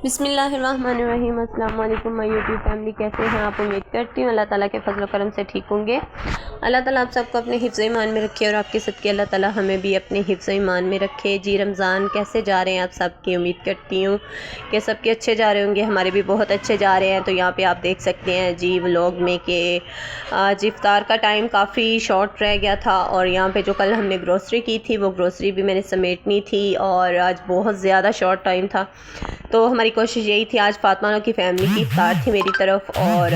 बिस्मिल्लाहिर्रहमानिर्रहीम। अस्सलाम वालेकुम माय यूट्यूब फैमिली, कैसे हैं आप? उम्मीद करती हूँ अल्लाह ताला के फजल करम से ठीक होंगे। अल्लाह ताला आप सबको अपने हिफ्ज़ ईमान में रखे और आपके सदक़े अल्लाह ताला हमें भी अपने हिफ्ज़ ईमान में रखे। जी रमज़ान कैसे जा रहे हैं आप सबकी? उम्मीद करती हूँ कि सबके अच्छे जा रहे होंगे, हमारे भी बहुत अच्छे जा रहे हैं। तो यहाँ पे आप देख सकते हैं जी व्लॉग में कि आज इफ्तार का टाइम काफ़ी शॉर्ट रह गया था और यहाँ पे जो कल हमने ग्रोसरी की थी वो ग्रोसरी भी मैंने समेटनी थी और आज बहुत ज़्यादा शॉर्ट टाइम था। तो हमारी कोशिश यही थी, आज फ़ातिमा की फ़ैमिली की इफ्तार थी मेरी तरफ और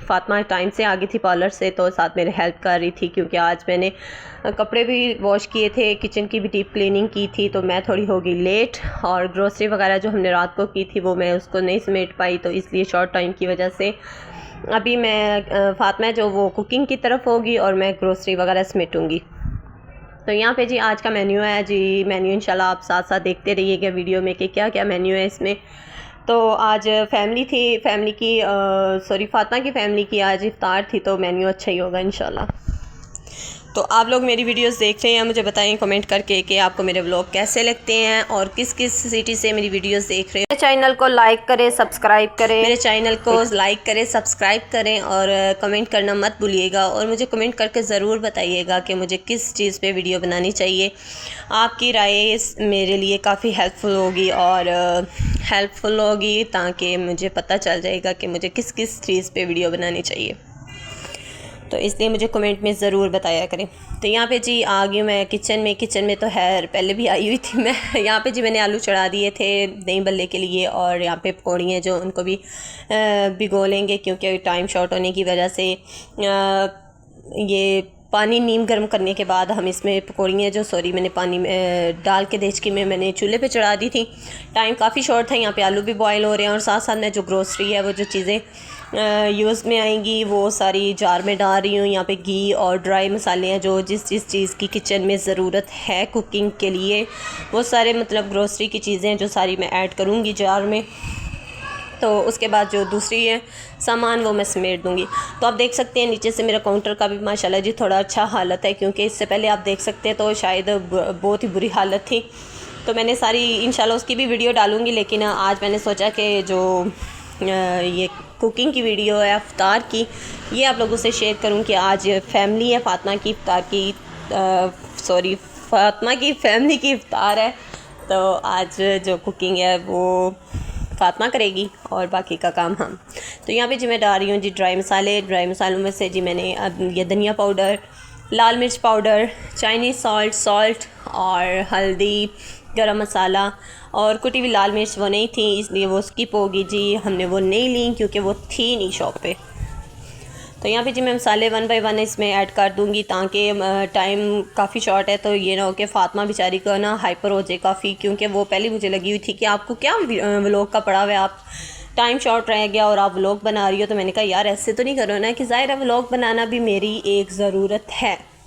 फ़ातिमा टाइम से आ गई थी पार्लर से, तो साथ मेरे हेल्प कर रही थी क्योंकि आज मैंने कपड़े भी वॉश किए थे, किचन की भी डीप क्लीनिंग की थी, तो मैं थोड़ी हो गई लेट। और ग्रोसरी वगैरह जो हमने रात को की थी वो मैं उसको नहीं समेट पाई, तो इसलिए शॉर्ट टाइम की वजह से अभी मैं फ़ातिमा जो वो कुकिंग की तरफ होगी और मैं ग्रोसरी वगैरह समेटूँगी। तो यहाँ पे जी आज का मेन्यू है जी, मेन्यू इंशाल्लाह आप साथ साथ देखते रहिएगा वीडियो में कि क्या क्या मेन्यू है इसमें। तो आज फैमिली थी, फैमिली की फ़ातिमा की फ़ैमिली की आज इफ्तार थी, तो मेन्यू अच्छा ही होगा इंशाल्लाह। तो आप लोग मेरी वीडियोस देख रहे हैं, मुझे बताएं कमेंट करके कि आपको मेरे व्लॉग कैसे लगते हैं और किस किस सिटी से मेरी वीडियोस देख रहे हैं। मेरे चैनल को लाइक करें, सब्सक्राइब करें, मेरे चैनल को लाइक करें, सब्सक्राइब करें और कमेंट करना मत भूलिएगा। और मुझे कमेंट करके ज़रूर बताइएगा कि मुझे किस चीज़ पे वीडियो बनानी चाहिए। आपकी राय मेरे लिए काफ़ी हेल्पफुल होगी ताकि मुझे पता चल जाएगा कि मुझे किस किस चीज़ पे वीडियो बनानी चाहिए, तो इसलिए मुझे कमेंट में ज़रूर बताया करें। तो यहाँ पे जी आ गई मैं किचन में तो है पहले भी आई हुई थी मैं। यहाँ पे जी मैंने आलू चढ़ा दिए थे दही बल्ले के लिए और यहाँ पे पकौड़ी हैं जो उनको भी भिगो लेंगे क्योंकि टाइम शॉर्ट होने की वजह से ये पानी नीम गर्म करने के बाद हम इसमें पकौड़ियाँ मैंने पानी में डाल के देचकी में मैंने चूल्हे पे चढ़ा दी थी। टाइम काफ़ी शॉर्ट था, यहाँ पे आलू भी बॉयल हो रहे हैं और साथ साथ मैं जो ग्रोसरी है वो जो चीज़ें यूज़ में आएंगी वो सारी जार में डाल रही हूँ। यहाँ पे घी और ड्राई मसाले हैं जो जिस चीज़ की किचन में ज़रूरत है कुकिंग के लिए, वो सारे मतलब ग्रोसरी की चीज़ें जो सारी मैं ऐड करूँगी जार में। तो उसके बाद जो दूसरी है सामान वो मैं समेट दूँगी। तो आप देख सकते हैं नीचे से मेरा काउंटर का भी माशाल्लाह जी थोड़ा अच्छा हालत है, क्योंकि इससे पहले आप देख सकते हैं तो शायद बहुत ही बुरी हालत थी। तो मैंने सारी इंशाल्लाह उसकी भी वीडियो डालूँगी, लेकिन आज मैंने सोचा कि जो ये कुकिंग की वीडियो है इफ्तार की, ये आप लोगों से शेयर करूँ कि आज फैमिली है फ़ातिमा की इफ्तार की फ़ातिमा की फैमिली की इफ्तार है। तो आज जो कुकिंग है वो फ़ातिमा करेगी और बाकी का काम हम। तो यहाँ पे जी मैं डाल रही हूँ जी ड्राई मसालों में से जी मैंने अब ये धनिया पाउडर, लाल मिर्च पाउडर, चाइनीज़ सॉल्ट और हल्दी, गरम मसाला और कुटी हुई लाल मिर्च वो नहीं थी इसलिए वो स्किप होगी जी, हमने वो नहीं ली क्योंकि वो थी नहीं शॉप पे। तो यहाँ पे जी मैं मसाले 1 बाय 1 इसमें ऐड कर दूँगी ताकि टाइम काफ़ी शॉर्ट है, तो ये ना हो कि फ़ातिमा बेचारी को ना हाइपर हो जाए काफ़ी, क्योंकि वो पहले मुझे लगी हुई थी कि आपको क्या व्लॉग का पड़ा हुआ है, आप टाइम शॉर्ट रह गया और आप व्लॉग बना रही हो। तो मैंने कहा यार ऐसे तो नहीं करो ना, कि ज़ाहिर है व्लॉग बनाना भी मेरी एक ज़रूरत है,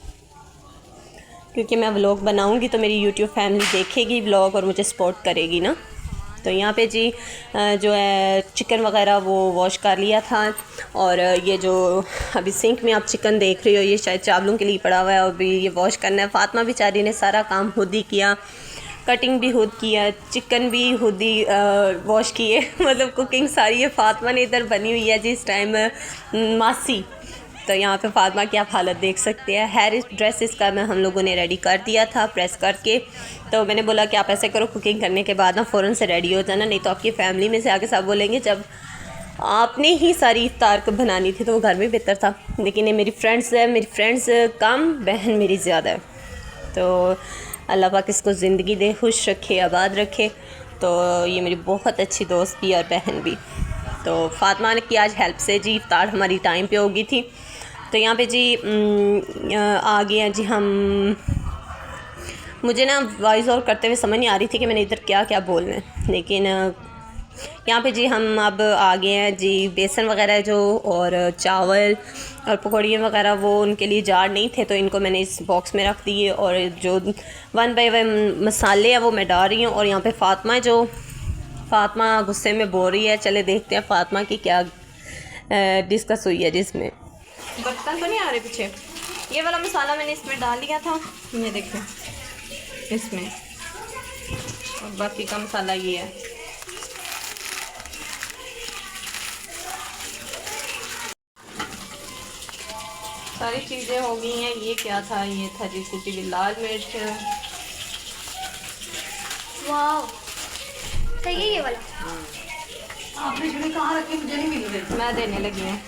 क्योंकि मैं व्लॉग बनाऊँगी तो मेरी यूट्यूब फैमिली देखेगी व्लॉग और मुझे सपोर्ट करेगी ना। तो यहाँ पे जी जो है चिकन वगैरह वो वॉश कर लिया था और ये जो अभी सिंक में आप चिकन देख रही हो ये शायद चावलों के लिए पड़ा हुआ है और अभी ये वॉश करना है। फ़ातिमा बेचारी ने सारा काम खुद ही किया, कटिंग भी खुद किया, चिकन भी खुद ही वॉश किए मतलब कुकिंग सारी है फ़ातिमा ने इधर बनी हुई है जिस टाइम मासी। तो यहाँ पे फ़ातिमा की आप हालत देख सकते हैं। हेयर ड्रेसेस का मैं हम लोगों ने रेडी कर दिया था प्रेस करके, तो मैंने बोला कि आप ऐसे करो कुकिंग करने के बाद ना फ़ौरन से रेडी हो जाना, नहीं तो आपकी फ़ैमिली में से आके सब बोलेंगे जब आपने ही सारी इफ्तार को बनानी थी तो वो घर में बेहतर था। लेकिन ये मेरी फ्रेंड्स है, मेरी फ्रेंड्स कम, बहन मेरी ज़्यादा है। तो अल्लाह पाक इसको ज़िंदगी दे, खुश रखे, आबाद रखे। तो ये मेरी बहुत अच्छी दोस्त भी और बहन भी। तो फ़ातिमा की आज हेल्प से जी इफ्तार हमारी टाइम पे होगी थी। तो यहाँ पे जी आ गए हैं जी हम। मुझे ना वॉइस ओवर करते हुए समझ नहीं आ रही थी कि मैंने इधर क्या क्या बोलना है, लेकिन यहाँ पे जी हम अब आ गए हैं जी। बेसन वगैरह जो और चावल और पकौड़ियाँ वगैरह वो उनके लिए जार नहीं थे, तो इनको मैंने इस बॉक्स में रख दिए और जो 1 बाय 1 मसाले हैं वो मैं डाल रही हूँ। और यहाँ पे फ़ातिमा गुस्से में बोल रही है, चले देखते हैं फ़ातिमा की क्या डिस्कस हुई है। जिसमें बर्तन तो नहीं आ रहे पीछे, ये वाला मसाला मैंने इसमें डाल लिया था, ये देखें इसमें, और बाकी का मसाला ये है। सारी चीज़ें हो गई हैं। ये क्या था? ये था जी कुटी हुई लाल मिर्च। वाह, सही है ये वाला। आपने छुरी कहाँ रखी? मुझे नहीं मिल रही। मैं देने लगी हूँ।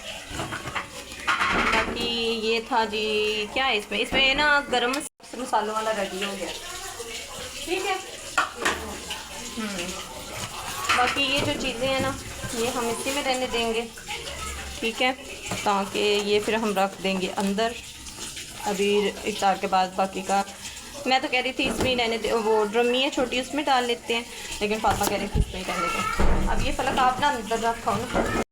बाकी ये था जी, क्या है इसमें? इसमें ना गरम मसालों वाला रेडी हो गया। ठीक है। बाकी ये जो चीज़ें हैं ना, ये हम इसी में रहने देंगे। ठीक है, ताकि ये फिर हम रख देंगे अंदर अभी इफ्तार के बाद। बाकी का मैं तो कह रही थी इसमें ही रहने दे, वो ड्रमी है छोटी, उसमें डाल लेते हैं, लेकिन फातिमा कह रही थी इसमें ही रहने दें। अब ये फलक आप ना अंदर रखो ना।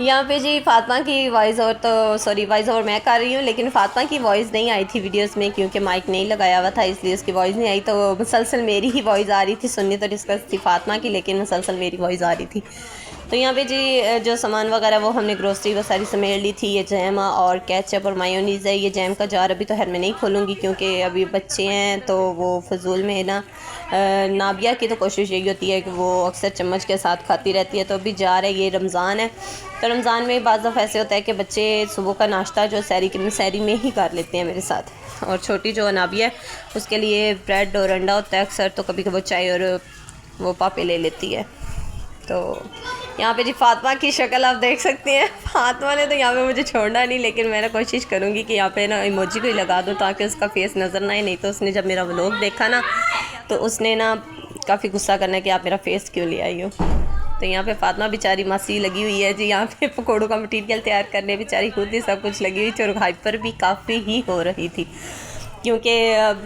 यहाँ पे जी फातिमा की वॉइस ओवर, तो सॉरी वॉइस ओवर मैं कर रही हूँ, लेकिन फातिमा की वॉइस नहीं आई थी वीडियोस में क्योंकि माइक नहीं लगाया हुआ था, इसलिए उसकी वॉइस नहीं आई। तो मुसलसल मेरी ही वॉइस आ रही थी। सुननी तो डिस्कस थी फातिमा की, लेकिन मुसलसल मेरी वॉइस आ रही थी। तो यहाँ पे जी जो सामान वगैरह वो हमने ग्रोसरी वो सारी समेट ली थी। ये जैम और केचप और मायोनीज़ है। ये जैम का जार अभी तो खैर मैं नहीं खोलूँगी क्योंकि अभी बच्चे हैं, तो वो फजूल में ना नाबिया की तो कोशिश यही होती है कि वो अक्सर चम्मच के साथ खाती रहती है। तो अभी जार है, ये रमज़ान है, तो रमज़ान में बाज़ दफ़ा ऐसे होता है कि बच्चे सुबह का नाश्ता जो सहरी में ही कर लेते हैं मेरे साथ। और छोटी जो नाबिया है उसके लिए ब्रेड और अंडा होता है अक्सर, तो कभी कभी चाय और वो पापे ले लेती है। तो यहाँ पे जी फातिमा की शक्ल आप देख सकते हैं। फातिमा ने तो यहाँ पे मुझे छोड़ना नहीं, लेकिन मैं ना कोशिश करूँगी कि यहाँ पे ना इमोजी को ही लगा दूँ ताकि उसका फेस नज़र ना आए। नहीं तो उसने जब मेरा व्लॉग देखा ना तो उसने ना काफ़ी गुस्सा करना कि आप मेरा फेस क्यों ले आई हो। तो यहाँ पे फातिमा बेचारी मासी लगी हुई है जी, यहाँ पे पकौड़ों का मटीरियल तैयार करने बेचारी खुद ही सब कुछ लगी हुई थी। और हाइपर भी काफ़ी ही हो रही थी क्योंकि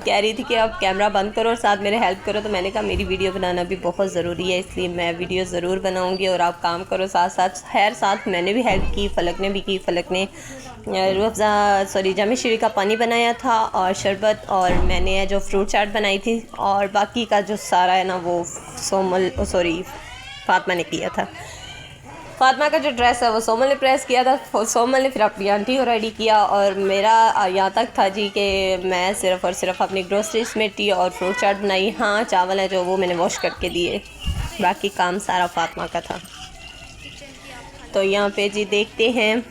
कह रही थी कि आप कैमरा बंद करो और साथ मेरे हेल्प करो। तो मैंने कहा मेरी वीडियो बनाना भी बहुत ज़रूरी है, इसलिए मैं वीडियो ज़रूर बनाऊंगी और आप काम करो साथ साथ। खैर साथ मैंने भी हेल्प की, फ़लक ने भी की। फ़लक ने रूह अफ़ज़ा सॉरी जाम शीरी का पानी बनाया था और शरबत, और मैंने जो फ्रूट चाट बनाई थी, और बाकी का जो सारा है ना वो फातिमा ने किया था। फातिमा का जो ड्रेस है वो सोमल ने प्रेस किया था। सोमल ने फिर अपनी आंटी को रेडी किया, और मेरा यहाँ तक था जी कि मैं सिर्फ़ और सिर्फ अपनी ग्रोसरी समेटी और फ्रूट चाट बनाई। हाँ चावल है जो वो मैंने वॉश करके दिए, बाकी काम सारा फातिमा का था। तो यहाँ पे जी देखते हैं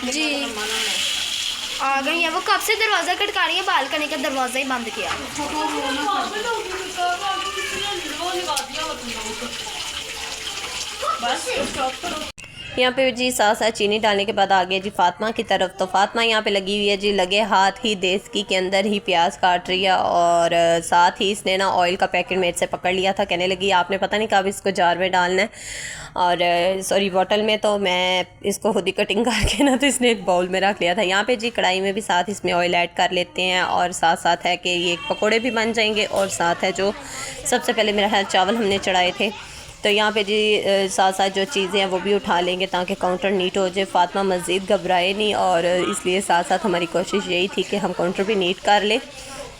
जी आ गई है। वो कब से दरवाज़ा खटका रही है, बालकनी का दरवाज़ा ही बंद किया। यहाँ पे जी साथ साथ चीनी डालने के बाद आ गया जी फातिमा की तरफ। तो फातिमा यहाँ पे लगी हुई है जी लगे हाथ ही देसी के अंदर ही प्याज काट रही है, और साथ ही इसने ना ऑयल का पैकेट मेरे से पकड़ लिया था। कहने लगी आपने पता नहीं कब इसको जार में डालना है और सॉरी बॉटल में, तो मैं इसको खुद ही कटिंग करके ना तो इसने एक बाउल में रख लिया था। यहाँ पे जी कढ़ाई में भी साथ इसमें ऑयल ऐड कर लेते हैं, और साथ साथ है कि ये पकोड़े भी बन जाएंगे, और साथ है जो सबसे पहले मेरा ख्याल चावल हमने चढ़ाए थे। तो यहाँ पे जी साथ साथ जो चीज़ें हैं वो भी उठा लेंगे ताकि काउंटर नीट हो जाए। फातिमा मज़ीद घबराए नहीं, और इसलिए साथ साथ हमारी कोशिश यही थी कि हम काउंटर भी नीट कर ले।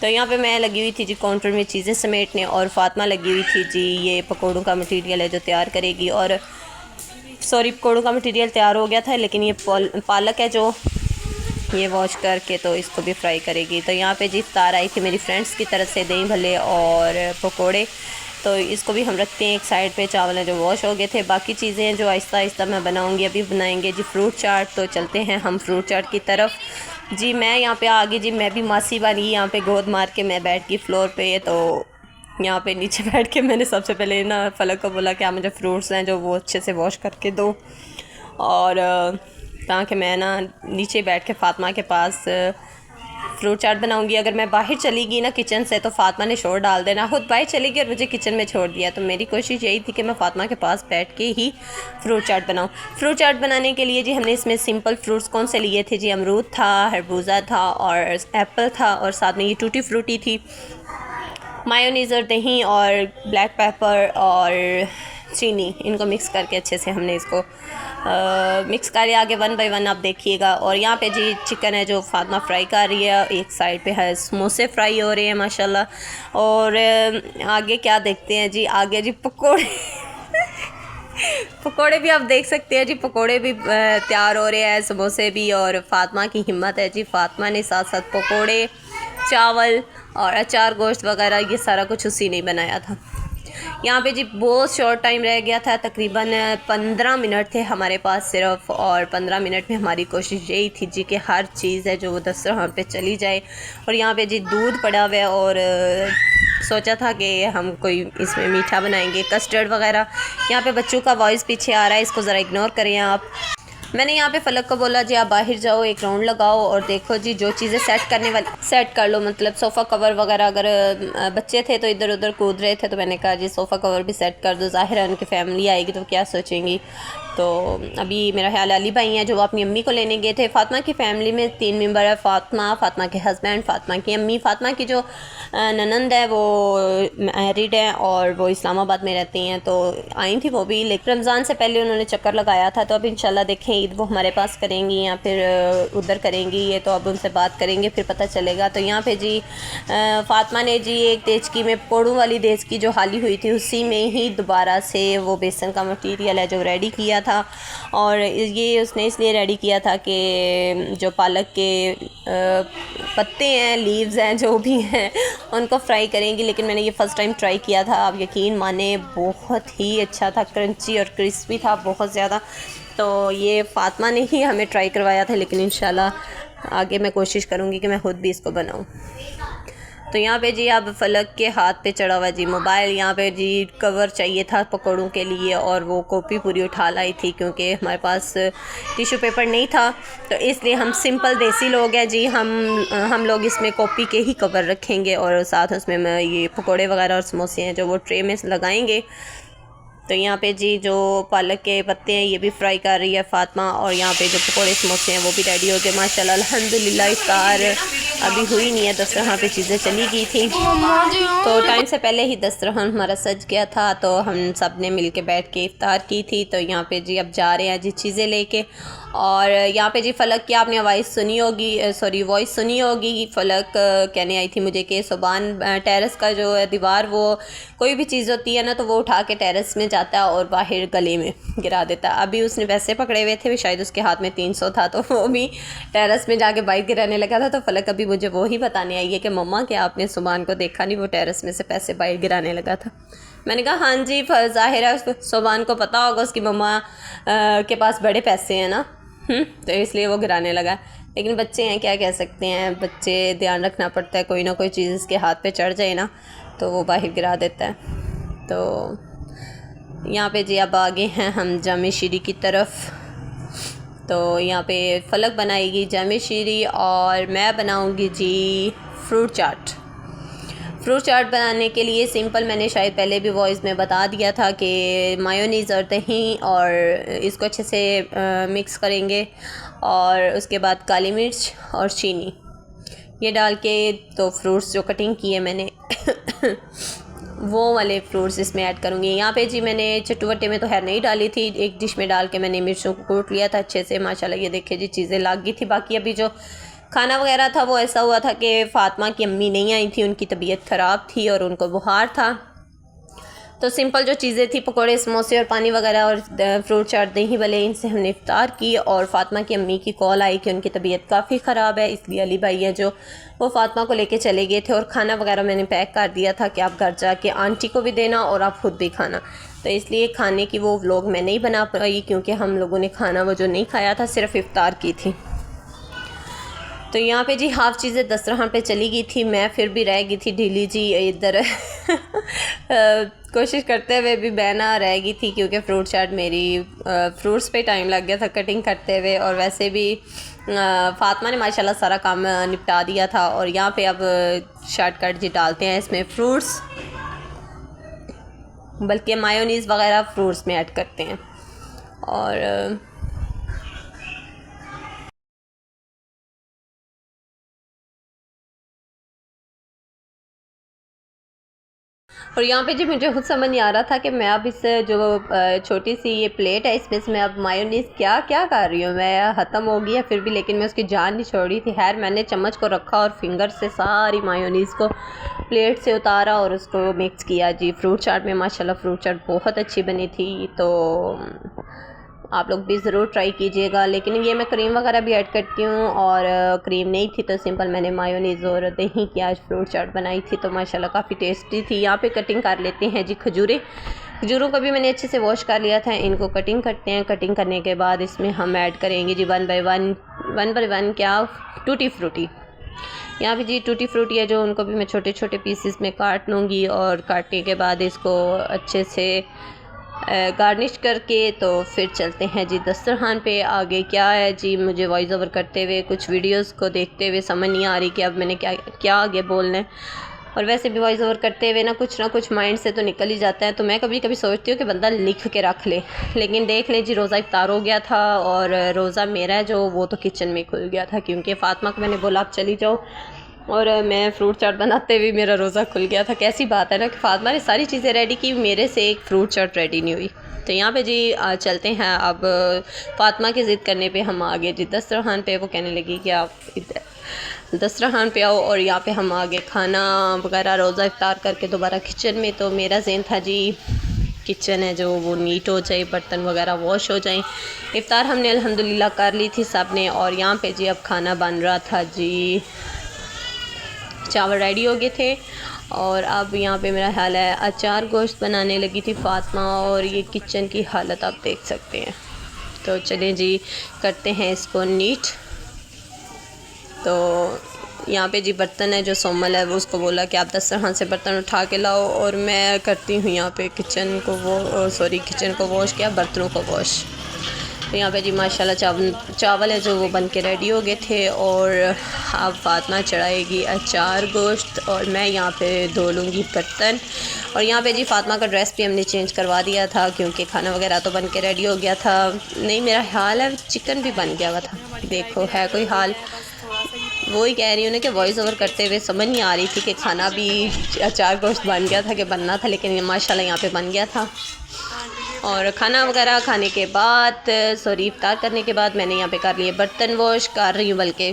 तो यहाँ पे मैं लगी हुई थी जी काउंटर में चीज़ें समेटने, और फातिमा लगी हुई थी जी ये पकौड़ों का मटीरियल है जो तैयार करेगी। और सॉरी पकौड़ों का मटीरियल तैयार हो गया था, लेकिन ये पालक है जो ये वॉश करके तो इसको भी फ्राई करेगी। तो यहाँ पे जी इफ्तार आई थी मेरी फ्रेंड्स की तरफ से, दही भल्ले और पकोड़े, तो इसको भी हम रखते हैं एक साइड पे। चावल है जो वॉश हो गए थे, बाकी चीज़ें जो आहिस्ता आहिस्ता मैं बनाऊंगी। अभी बनाएंगे जी फ्रूट चाट, तो चलते हैं हम फ्रूट चाट की तरफ। जी मैं यहाँ पे आ गई जी, मैं भी मासी बनी, यहाँ पे गोद मार के मैं बैठ गई फ्लोर पे। तो यहाँ पे नीचे बैठ के मैंने सबसे पहले ना फ़लक को बोला कि आप मुझे फ्रूट्स हैं जो वो अच्छे से वॉश करके दो, और ताकि मैं ना नीचे बैठ के फातिमा के पास फ्रूट चाट बनाऊंगी। अगर मैं बाहर चली गई ना किचन से तो फातिमा ने शोर डाल देना, खुद बाहर चली गई और मुझे किचन में छोड़ दिया। तो मेरी कोशिश यही थी कि मैं फातिमा के पास बैठ के ही फ्रूट चाट बनाऊं। फ्रूट चाट बनाने के लिए जी हमने इसमें सिंपल फ्रूट्स कौन से लिए थे जी, अमरूद था, खरबूजा था और एप्पल था, और साथ में ये टूटी फ्रूटी थी, मायोनीज़ और दही और ब्लैक पेपर और चीनी, इनको मिक्स करके अच्छे से हमने इसको मिक्स कर लिया। आगे वन बाय वन आप देखिएगा। और यहाँ पे जी चिकन है जो फातिमा फ्राई कर रही है, एक साइड पे है समोसे फ्राई हो रहे हैं माशाल्लाह। और आगे क्या देखते हैं जी, आगे जी पकोड़े पकोड़े भी आप देख सकते हैं जी, पकोड़े भी तैयार हो रहे हैं, समोसे भी। और फातिमा की हिम्मत है जी, फातिमा ने साथ साथ पकोड़े, चावल और अचार गोश्त वगैरह ये सारा कुछ उसी ने बनाया था। यहाँ पे जी बहुत शॉर्ट टाइम रह गया था, तकरीबन 15 मिनट थे हमारे पास सिर्फ, और 15 मिनट में हमारी कोशिश यही थी जी कि हर चीज़ है जो वो दस्तरखान पे चली जाए। और यहाँ पे जी दूध पड़ा हुआ है और सोचा था कि हम कोई इसमें मीठा बनाएंगे, कस्टर्ड वगैरह। यहाँ पे बच्चों का वॉइस पीछे आ रहा है, इसको ज़रा इग्नोर करें आप। मैंने यहाँ पे फलक को बोला जी आप बाहर जाओ, एक राउंड लगाओ और देखो जी जो चीज़ें सेट करने वाली सेट कर लो, मतलब सोफ़ा कवर वगैरह। अगर बच्चे थे तो इधर उधर कूद रहे थे तो मैंने कहा जी सोफ़ा कवर भी सेट कर दो, ज़ाहिर है उनकी फैमिली आएगी तो क्या सोचेंगी। तो अभी मेरा ख्याल अली भाई हैं जो अपनी अम्मी को लेने गए थे। फ़ातिमा की फ़ैमिली में 3 मेंबर है, फ़ातिमा के हस्बैंड, फ़ातिमा की अम्मी, फ़ातिमा की जो ननंद है वो मैरिड है और वो इस्लामाबाद में रहती हैं। तो आई थी वो भी, लेकिन रमज़ान से पहले उन्होंने चक्कर लगाया था। तो अब इंशाल्लाह देखें ईद वो हमारे पास करेंगी या फिर उधर करेंगी, ये तो अब उनसे बात करेंगे फिर पता चलेगा। तो यहाँ पे जी फ़ातिमा ने जी एक देचकी में पकौड़ों वाली देचकी जो खाली हुई थी उसी में ही दोबारा से वो बेसन का मटीरियल है जो रेडी किया था। और ये उसने इसलिए रेडी किया था कि जो पालक के पत्ते हैं, लीव्स हैं, जो भी हैं उनको फ्राई करेंगी। लेकिन मैंने ये फ़र्स्ट टाइम ट्राई किया था, आप यकीन माने बहुत ही अच्छा था, क्रंची और क्रिस्पी था बहुत ज़्यादा। तो ये फ़ातिमा ने ही हमें ट्राई करवाया था, लेकिन इंशाल्लाह आगे मैं कोशिश करूँगी कि मैं ख़ुद भी इसको बनाऊँ। तो यहाँ पे जी अब फलक के हाथ पे चढ़ा हुआ जी मोबाइल। यहाँ पे जी कवर चाहिए था पकौड़ों के लिए और वो कॉपी पूरी उठा लाई थी क्योंकि हमारे पास टिश्यू पेपर नहीं था। तो इसलिए हम सिंपल देसी लोग हैं जी, हम लोग इसमें कॉपी के ही कवर रखेंगे और साथ उसमें ये पकौड़े वगैरह और समोसे हैं जो वो ट्रे में लगाएंगे। तो यहाँ पे जी जो पालक के पत्ते हैं ये भी फ्राई कर रही है फ़ातिमा, और यहाँ पे जो पकौड़े समोसे हैं वो भी रेडी हो गए माशाल्लाह अल्हम्दुलिल्लाह। इफ्तार अभी हुई नहीं है, दस्तरखान पे चीज़ें चली गई थी तो टाइम से पहले ही दस्तरखान हमारा सज गया था। तो हम सब ने मिल के बैठ के इफ्तार की थी। तो यहाँ पे जी अब जा रहे हैं जी चीज़ें लेके। और यहाँ पे जी फ़लक की आपने वॉइस सुनी होगी, फ़लक कहने आई थी मुझे कि सुबान टेरेस का जो है दीवार, वो कोई भी चीज़ होती है ना तो वो उठा के टेरेस में जाता है और बाहर गले में गिरा देता है। अभी उसने पैसे पकड़े हुए थे, शायद उसके हाथ में 300 था, तो वो भी टेरेस में जाके बाइक गिराने लगा था। तो फ़लक अभी मुझे वो ही बताने आई है कि मम्मा क्या आपने सुबान को देखा नहीं, वो टेरेस में से पैसे बाहर गिराने लगा था। मैंने कहा हाँ जी, ज़ाहिर है सुबान को पता होगा उसकी मम्मा के पास बड़े पैसे हैं ना, तो इसलिए वो गिराने लगा। लेकिन बच्चे हैं, क्या कह सकते हैं, बच्चे ध्यान रखना पड़ता है, कोई ना कोई चीज़ इसके हाथ पे चढ़ जाए ना तो वो बाहर गिरा देता है। तो यहाँ पे जी अब आगे हैं हम जामे शीरी की तरफ। तो यहाँ पे फ़लक बनाएगी जामे शीरी और मैं बनाऊँगी जी फ्रूट चाट। फ्रूट चाट बनाने के लिए सिंपल, मैंने शायद पहले भी वॉइस में बता दिया था कि मायोनीज़ और दही और इसको अच्छे से मिक्स करेंगे और उसके बाद काली मिर्च और चीनी ये डाल के तो फ्रूट्स जो कटिंग किए मैंने वो वाले फ्रूट्स इसमें ऐड करूँगी। यहाँ पे जी मैंने चटवटे में तो खैर नहीं डाली थी, एक डिश में डाल के मैंने मिर्चों को कूट लिया था अच्छे से माशाल्लाह। ये देखिए जी चीज़ें लग गई थी। बाकी अभी जो खाना वगैरह था वो ऐसा हुआ था कि फ़ातिमा की अम्मी नहीं आई थी, उनकी तबीयत ख़राब थी और उनको बुखार था। तो सिंपल जो चीज़ें थी पकोड़े समोसे और पानी वगैरह और फ्रूट चाट दही भले, इनसे हमने इफ्तार की। और फ़ातिमा की अम्मी की कॉल आई कि उनकी तबीयत काफ़ी ख़राब है, इसलिए अली भाई है जो वो फ़ातिमा को लेके चले गए थे। और खाना वगैरह मैंने पैक कर दिया था कि आप घर जाके आंटी को भी देना और आप खुद भी खाना। तो इसलिए खाने की वो व्लॉग मैं नहीं बना पाई क्योंकि हम लोगों ने खाना वो जो नहीं खाया था, सिर्फ इफ्तार की थी। तो यहाँ पे जी हाफ़ चीज़ें दस्तरखान पे चली गई थी, मैं फिर भी रह गई थी ढीली जी इधर कोशिश करते हुए भी बहना रह गई थी क्योंकि फ्रूट चाट मेरी फ्रूट्स पे टाइम लग गया था कटिंग करते हुए। और वैसे भी फ़ातिमा ने माशाल्लाह सारा काम निपटा दिया था। और यहाँ पे अब शॉर्टकट जी डालते हैं इसमें फ्रूट्स, बल्कि मायोनीज़ वगैरह फ्रूट्स में ऐड करते हैं। और यहाँ पे जी मुझे खुद समझ नहीं आ रहा था कि मैं अब इस जो छोटी सी ये प्लेट है इसमें से मैं अब मायोनीज़ क्या क्या कर रही हूँ, मैं ख़त्म हो गई है फिर भी, लेकिन मैं उसकी जान नहीं छोड़ रही थी। खैर मैंने चम्मच को रखा और फिंगर से सारी मायोनीज़ को प्लेट से उतारा और उसको मिक्स किया जी। फ्रूट चाट में माशाल्लाह फ्रूट चाट बहुत अच्छी बनी थी। तो आप लोग भी ज़रूर ट्राई कीजिएगा। लेकिन ये मैं क्रीम वगैरह भी ऐड करती हूँ, और क्रीम नहीं थी तो सिंपल मैंने मायोनीज़ और दही की आज फ्रूट चाट बनाई थी, तो माशाल्लाह काफ़ी टेस्टी थी। यहाँ पे कटिंग कर लेते हैं जी खजूरों को भी मैंने अच्छे से वॉश कर लिया था। इनको कटिंग करते हैं। कटिंग करने के बाद इसमें हम ऐड करेंगे जी वन बाय वन क्या टूटी फ्रूटी। यहाँ पे जी टूटी फ्रूटी है जो उनको भी मैं छोटे छोटे पीसेस में काट लूँगी, और काटने के बाद इसको अच्छे से गार्निश करके तो फिर चलते हैं जी दस्तरखान पे। आगे क्या है जी, मुझे वॉइस ओवर करते हुए कुछ वीडियोस को देखते हुए समझ नहीं आ रही कि अब मैंने क्या आगे बोलना है, और वैसे भी वॉइस ओवर करते हुए ना कुछ माइंड से तो निकल ही जाता है। तो मैं कभी कभी सोचती हूँ कि बंदा लिख के रख ले, लेकिन देख ले जी रोज़ा इफ्तार हो गया था, और रोज़ा मेरा है जो वो तो किचन में खुल गया था, क्योंकि फ़ातिमा को मैंने बोला आप चली जाओ, और मैं फ्रूट चाट बनाते हुए मेरा रोज़ा खुल गया था। कैसी बात है ना कि फ़ातिमा ने सारी चीज़ें रेडी की, मेरे से एक फ्रूट चाट रेडी नहीं हुई। तो यहाँ पे जी चलते हैं। अब फ़ातिमा की ज़िद करने पे हम आ गए जी दस्तरखान पे। वो कहने लगी कि आप इधर दस्तरखान पे आओ, और यहाँ पे हम आ गए खाना वगैरह रोज़ा इफ्तार करके दोबारा किचन में। तो मेरा ज़हन था जी किचन है जो वो नीट हो जाए, बर्तन वगैरह वॉश हो जाएं। इफ्तार हमने अल्हम्दुलिल्लाह कर ली थी सब ने, और यहाँ पे जी अब खाना बन रहा था जी। चावल रेडी हो गए थे, और अब यहाँ पे मेरा ख्याल है अचार गोश्त बनाने लगी थी फ़ातिमा, और ये किचन की हालत आप देख सकते हैं। तो चलें जी करते हैं इसको नीट। तो यहाँ पे जी बर्तन है जो सोमल है वो उसको बोला कि आप दस्तरखान से बर्तन उठा के लाओ, और मैं करती हूँ यहाँ पे किचन को वॉश किया, बर्तनों को वॉश। तो यहाँ पे जी माशाल्लाह चावल है जो वो बन के रेडी हो गए थे, और अब फ़ातिमा चढ़ाएगी अचार गोश्त, और मैं यहाँ पे धो लूँगी बर्तन। और यहाँ पे जी फ़ातिमा का ड्रेस भी हमने चेंज करवा दिया था, क्योंकि खाना वगैरह तो बन के रेडी हो गया था। नहीं, मेरा हाल है चिकन भी बन गया हुआ था, देखो है कोई हाल। वो ही कह रही हूँ ना कि वॉइस ओवर करते हुए समझ नहीं आ रही थी कि खाना भी अचार गोश्त बन गया था कि बनना था, लेकिन माशाल्लाह यहाँ पे बन गया था। और खाना वगैरह खाने के बाद इफ्तार करने के बाद मैंने यहाँ पे कर लिए बर्तन वॉश कर रही हूँ। बल्कि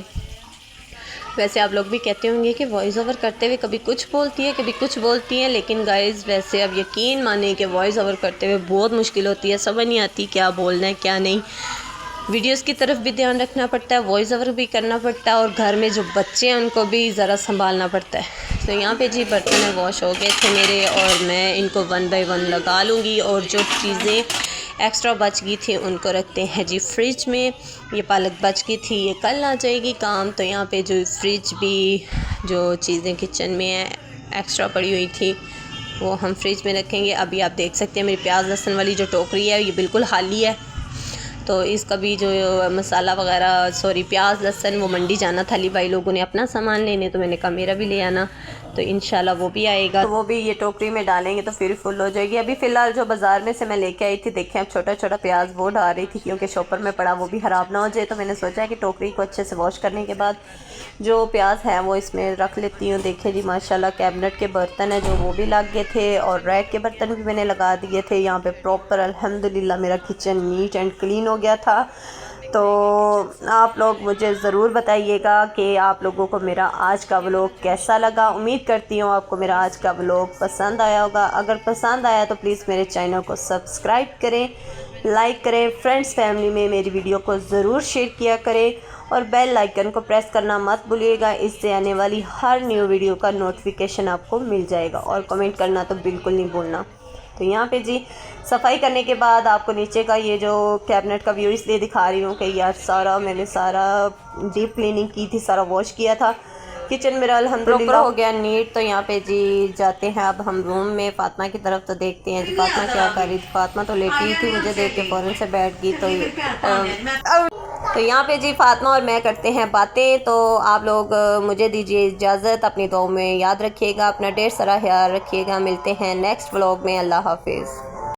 वैसे आप लोग भी कहते होंगे कि वॉइस ओवर करते हुए कभी कुछ बोलती है कभी कुछ बोलती है, लेकिन गाइज़ वैसे अब यकीन माने कि वॉइस ओवर करते हुए बहुत मुश्किल होती है, समझ नहीं आती क्या बोलना है क्या नहीं। वीडियोस की तरफ भी ध्यान रखना पड़ता है, वॉइस ओवर भी करना पड़ता है, और घर में जो बच्चे हैं उनको भी ज़रा संभालना पड़ता है। तो यहाँ पे जी बर्तन वॉश हो गए थे मेरे, और मैं इनको वन बाय वन लगा लूँगी, और जो चीज़ें एक्स्ट्रा बच गई थी उनको रखते हैं जी फ्रिज में। ये पालक बच गई थी, ये कल आ जाएगी काम। तो यहाँ पे जो फ्रिज भी जो चीज़ें किचन में एक्स्ट्रा पड़ी हुई थी वो हम फ्रिज में रखेंगे। अभी आप देख सकते हैं मेरी प्याज लहसुन वाली जो टोकरी है ये बिल्कुल खाली है, तो इसका भी जो मसाला वगैरह प्याज लहसुन वो मंडी जाना था, अली भाई लोगों ने अपना सामान लेने, तो मैंने कहा मेरा भी ले आना, तो इंशाल्लाह वो भी आएगा, तो वो भी ये टोकरी में डालेंगे तो फिर फुल हो जाएगी। अभी फ़िलहाल जो बाज़ार में से मैं लेके आई थी, देखें अब छोटा छोटा प्याज वो डाल रही थी, क्योंकि शॉपर में पड़ा वो भी ख़राब ना हो जाए। तो मैंने सोचा है कि टोकरी को अच्छे से वॉश करने के बाद जो प्याज है वो इसमें रख लेती हूँ। देखिए जी माशाल्लाह कैबिनेट के बर्तन है जो वो भी लग गए थे, और रैक के बर्तन भी मैंने लगा दिए थे। यहाँ पे प्रॉपर अल्हम्दुलिल्लाह मेरा किचन नीट एंड क्लीन हो गया था। तो आप लोग मुझे ज़रूर बताइएगा कि आप लोगों को मेरा आज का व्लॉग कैसा लगा। उम्मीद करती हूँ आपको मेरा आज का व्लॉग पसंद आया होगा। अगर पसंद आया तो प्लीज़ मेरे चैनल को सब्सक्राइब करें, लाइक करें, फ्रेंड्स फैमिली में मेरी वीडियो को ज़रूर शेयर किया करें, और बेल आइकन को प्रेस करना मत भूलिएगा। इससे आने वाली हर न्यू वीडियो का नोटिफिकेशन आपको मिल जाएगा, और कमेंट करना तो बिल्कुल नहीं भूलना। तो यहाँ पे जी सफाई करने के बाद आपको नीचे का ये जो कैबिनेट का व्यू इसलिए दिखा रही हूँ कि यार मैंने सारा डीप क्लीनिंग की थी, सारा वॉश किया था। किचन मेरा अल्हम्दुलिल्लाह हो गया नीट। तो यहाँ पे जी जाते हैं अब हम रूम में फ़ातिमा की तरफ, तो देखते हैं जी फ़ातिमा क्या कर रही थी। फ़ातिमा तो लेटी थी, मुझे देख के फ़ौरन से बैठ गई। तो यहाँ पे जी फ़ातिमा और मैं करते हैं बातें। तो आप लोग मुझे दीजिए इजाज़त, अपनी दुआओं में याद रखिएगा, अपना ढेर सारा ख्याल रखिएगा। मिलते हैं नेक्स्ट व्लॉग में। अल्लाह हाफिज़।